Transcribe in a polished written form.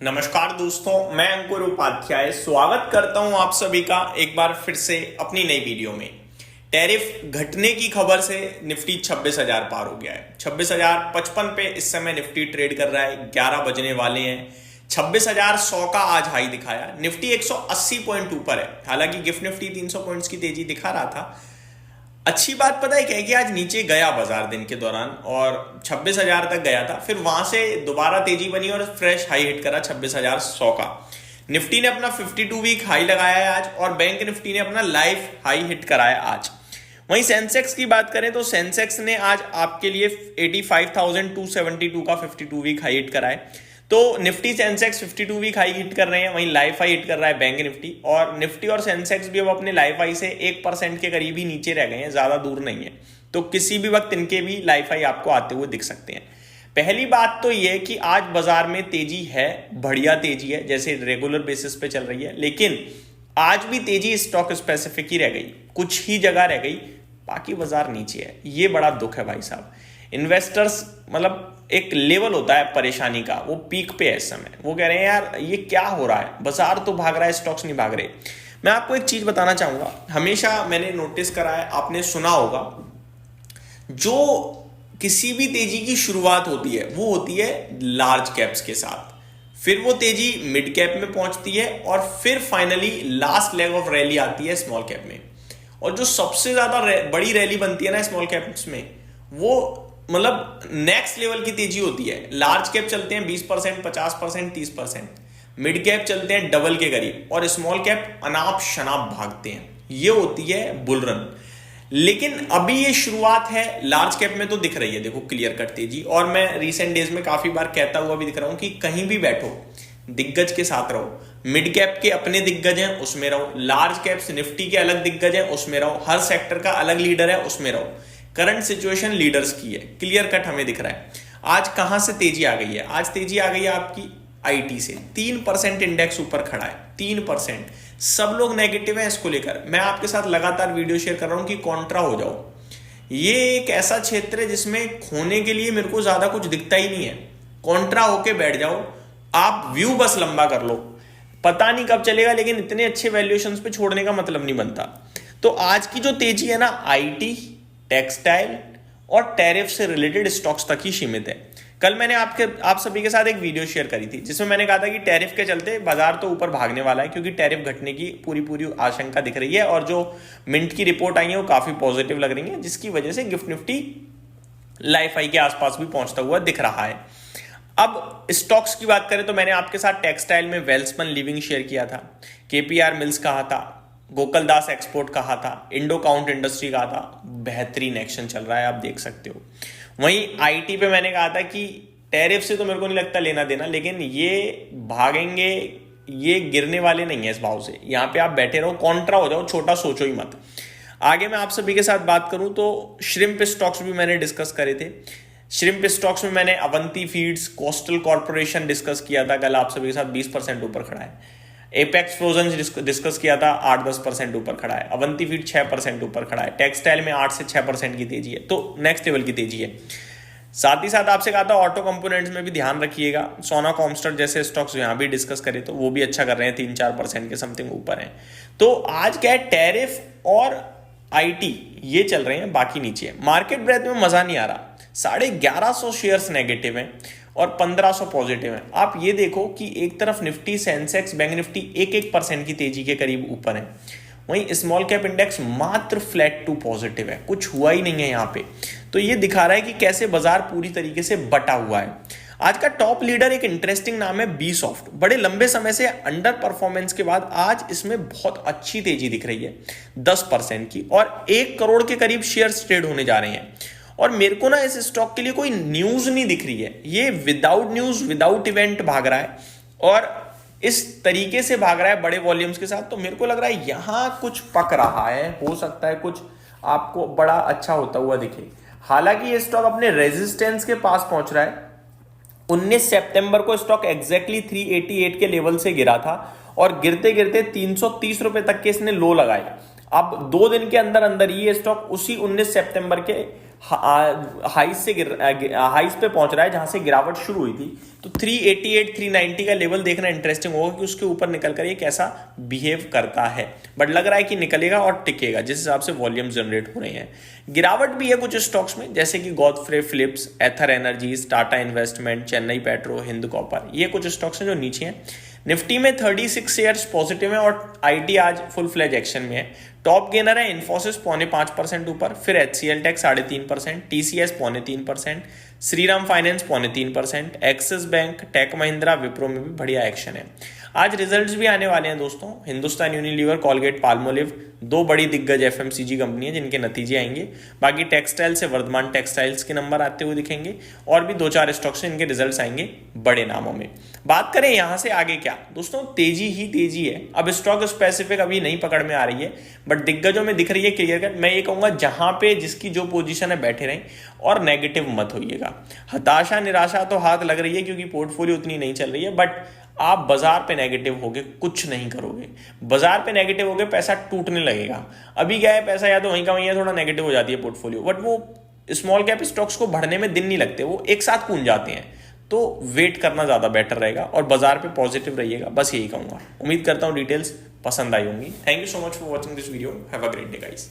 नमस्कार दोस्तों, मैं अंकुर उपाध्याय स्वागत करता हूं आप सभी का एक बार फिर से अपनी नई वीडियो में। टैरिफ घटने की खबर से निफ्टी 26,000 पार हो गया है। 26,055 पे इस समय निफ्टी ट्रेड कर रहा है। 11 बजने वाले हैं। 26,100 का आज हाई दिखाया। निफ्टी 180 पॉइंट ऊपर है। हालांकि गिफ्ट निफ्टी 300 पॉइंट्स की तेजी दिखा रहा था। अच्छी बात पता है क्या है कि आज नीचे गया बाजार दिन के दौरान और 26,000 तक गया था, फिर वहां से दोबारा तेजी बनी और फ्रेश हाई हिट करा 26,100 का। निफ्टी ने अपना 52 वीक हाई लगाया है आज और बैंक निफ्टी ने अपना लाइफ हाई हिट कराया आज। वहीं सेंसेक्स की बात करें तो सेंसेक्स ने आज आपके लिए 85,272 का 52 वीक हाई हिट कराया। तो Nifty Sensex 52 week high hit कर रहे हैं, वहीं लाइफ हाई हिट कर रहा है बैंक निफ्टी। और निफ्टी और सेंसेक्स भी अब अपने लाइफ हाई से 1% के करीब ही नीचे रह गए हैं, ज्यादा दूर नहीं है। तो किसी भी वक्त इनके भी लाइफ हाई आपको आते हुए दिख सकते हैं। पहली बात तो यह कि आज बाजार में तेजी है, बढ़िया तेजी है, जैसे रेगुलर बेसिस पे चल रही है। लेकिन आज भी तेजी स्टॉक स्पेसिफिक ही रह गई, कुछ ही जगह रह गई, बाकी बाजार नीचे है। ये बड़ा दुख है भाई साहब। इन्वेस्टर्स मतलब एक लेवल होता है परेशानी का, वो पीक पे है इस समय। वो कह रहे हैं यार ये क्या हो रहा है, बाजार तो भाग रहा है, स्टॉक्स नहीं भाग रहे। मैं आपको एक चीज बताना चाहूंगा, हमेशा मैंने नोटिस करा है, आपने सुना होगा, जो किसी भी तेजी की शुरुआत होती है वो होती है लार्ज कैप्स के साथ, फिर वो तेजी मिड कैप में पहुंचती है और फिर finally last leg of rally आती है स्मॉल कैप में। और जो सबसे ज्यादा बड़ी रैली बनती है ना स्मॉल कैप्स में, वो मतलब नेक्स्ट लेवल की तेजी होती है। लार्ज कैप चलते हैं 20%, 50%, 30%, मिड कैप चलते हैं डबल के करीब और स्मॉल कैप अनाप शनाप भागते हैं। ये होती है बुल रन। लेकिन अभी ये शुरुआत है, लार्ज कैप में तो दिख रही है, देखो क्लियर कट तेजी। और मैं रिसेंट डेज में काफी बार कहता हुआ भी दिख रहा हूं कि कहीं भी बैठो दिग्गज के साथ रहो। मिड कैप के अपने दिग्गज हैं उसमें रहो, लार्ज कैप्स निफ्टी के अलग दिग्गज हैं उसमें रहो, हर सेक्टर का अलग लीडर है उसमें रहो। करंट सिचुएशन लीडर्स की है, क्लियर कट हमें दिख रहा है। आज कहां से तेजी आ गई है? आज तेजी आ गई है आपकी आईटी से। 3% इंडेक्स ऊपर खड़ा है, 3%। सब लोग नेगेटिव हैं इसको लेकर। मैं आपके साथ लगातार वीडियो शेयर कर रहा हूं कि कॉन्ट्रा हो जाओ। ये एक ऐसा क्षेत्र है जिसमें खोने के लिए मेरे को ज्यादा कुछ दिखता ही नहीं है। कॉन्ट्रा होके बैठ जाओ, आप व्यू बस लंबा कर लो, पता नहीं कब चलेगा, लेकिन इतने अच्छे वैल्यूएशंस पे छोड़ने का मतलब नहीं बनता। तो आज की जो तेजी है ना, आईटी, टेक्सटाइल और टैरिफ से रिलेटेड स्टॉक्स तक ही सीमित है। कल मैंने आप सभी के साथ एक वीडियो शेयर करी थी जिसमें मैंने कहा था कि टैरिफ के चलते बाजार तो ऊपर भागने वाला है, क्योंकि टैरिफ घटने की पूरी आशंका दिख रही है और जो मिंट की रिपोर्ट आई है वो काफी पॉजिटिव लग रही है, जिसकी वजह से गिफ्ट निफ्टी लाइफ हाई के आसपास भी पहुंचता हुआ दिख रहा है। अब स्टॉक्स की बात करें तो मैंने आपके साथ टेक्सटाइल में वेल्सपन लिविंग शेयर किया था, केपीआर मिल्स कहा था, गोकुलदास एक्सपोर्ट कहा था, इंडो काउंट इंडस्ट्री कहा था। बेहतरीन एक्शन चल रहा है, आप देख सकते हो। वहीं आईटी पे मैंने कहा था कि टैरिफ से तो मेरे को नहीं लगता लेना देना, लेकिन ये भागेंगे, ये गिरने वाले नहीं है इस भाव से। यहां पे आप बैठे रहो, कॉन्ट्रा हो जाओ, छोटा सोचो ही मत। आगे मैं आप सभी के साथ बात करूं तो श्रिम्प स्टॉक्स भी मैंने डिस्कस करे थे। श्रिम्प स्टॉक्स में मैंने Avanti feeds, coastal corporation discuss किया था कल आप सभी के साथ, 20% ऊपर खड़ा है। एपेक्स फ्रोजन डिस्कस किया था, 8-10% ऊपर खड़ा है। अवंती फीड 6% ऊपर खड़ा है। टेक्सटाइल में 8 से 6% की तेजी है, तो नेक्स्ट लेवल की तेजी है। साथ ही साथ आपसे कहा था ऑटो कंपोनेंट्स में भी ध्यान रखिएगा। सोना कॉमस्टर जैसे स्टॉक्स यहां भी डिस्कस करे तो वो भी अच्छा कर रहे हैं, 3-4% के समथिंग ऊपर है। तो आज क्या है, टैरिफ और आईटी ये चल रहे हैं, बाकी नीचे है। मार्केट ब्रेथ में मजा नहीं आ रहा। 1150 शेयर्स नेगेटिव हैं और 1500 पॉजिटिव है। आप ये देखो कि एक तरफ निफ्टी, सेंसेक्स, बैंक निफ्टी 1% की तेजी के करीब ऊपर है, वहीं स्मॉल कैप इंडेक्स मात्र फ्लैट टू पॉजिटिव है, कुछ हुआ ही नहीं है यहाँ पे। तो ये दिखा रहा है कि कैसे बाजार पूरी तरीके से बटा हुआ है। आज का टॉप लीडर एक इंटरेस्टिंग नाम है बी सॉफ्ट। बड़े लंबे समय से अंडर परफॉर्मेंस के बाद आज इसमें बहुत अच्छी तेजी दिख रही है, 10% की, और 1 करोड़ के करीब शेयर्स ट्रेड होने जा रहे हैं। और मेरे को ना इस स्टॉक के लिए कोई न्यूज नहीं दिख रही है, ये विदाउट न्यूज, विदाउट इवेंट भाग रहा है और इस तरीके से भाग रहा है बड़े वॉल्यूम्स के साथ। तो मेरे को लग रहा है यहां कुछ पक रहा है, हो सकता है कुछ आपको बड़ा अच्छा होता हुआ दिखे। हालांकि ये स्टॉक अपने रेजिस्टेंस के पास पहुंच रहा है। 19 सितंबर को स्टॉक एग्जैक्टली 388 के लेवल से गिरा था और गिरते गिरते 330 रुपए तक के इसने लो लगाए। अब 2 दिन के अंदर अंदर ये स्टॉक उसी 19 सितंबर के हाइस पे पहुंच रहा है जहां से गिरावट शुरू हुई थी। तो 388 390 का लेवल देखना इंटरेस्टिंग होगा कि उसके ऊपर निकल कर ये कैसा बिहेव करता है, बट लग रहा है कि निकलेगा और टिकेगा जिस हिसाब से वॉल्यूम जनरेट हो रहे हैं। गिरावट भी है कुछ स्टॉक्स में, जैसे कि Godfrey Phillips, Ather energies, Tata investment, Chennai petro, Hind copper, ये कुछ स्टॉक्स हैं जो नीचे हैं। निफ्टी में 36 शेयर्स पॉजिटिव है और आईटी आज फुल फ्लेज एक्शन में है। टॉप गेनर है इन्फोसिस 0.5% ऊपर, फिर HCL tech 3.5%, TCS 0.3%, Shriram finance 0.3%, Axis bank, tech Mahindra, Wipro में भी बढ़िया एक्शन है। आज रिजल्ट्स भी आने वाले हैं दोस्तों। हिंदुस्तान यूनिलीवर, कॉलगेट, पाल्मोलिव, दो बड़ी दिग्गज एफएमसीजी कंपनी है जिनके नतीजे आएंगे। बाकी टेक्सटाइल से वर्धमान टेक्सटाइल्स के नंबर आते हुए दिखेंगे और भी 2-4 स्टॉक्स से इनके रिजल्ट्स आएंगे बड़े नामों में। बात करें यहां से आगे क्या दोस्तों, तेजी ही तेजी है। अब स्टॉक स्पेसिफिक अभी नहीं पकड़ में आ रही है, बट दिग्गजों में दिख रही है क्लियर कट। मैं ये कहूंगा जहां पे जिसकी जो पोजीशन है बैठे रहें और नेगेटिव मत होइएगा। हताशा निराशा तो हाथ लग रही है क्योंकि पोर्टफोलियो उतनी नहीं चल रही है, बट आप बाजार पे नेगेटिव होगे कुछ नहीं करोगे। बाजार पे नेगेटिव होगे पैसा टूटने लगेगा। अभी क्या है, पैसा या तो वहीं का वहीं है, थोड़ा नेगेटिव हो जाती है पोर्टफोलियो, बट वो स्मॉल कैप स्टॉक्स को बढ़ने में दिन नहीं लगते, वो एक साथ कूद जाते हैं। तो वेट करना ज्यादा बेटर रहेगा और बाजार पे पॉजिटिव रहिएगा, बस यही कहूंगा। उम्मीद करता हूं डिटेल्स पसंद आई होंगी। Thank you so much for watching this video. Have a great day guys.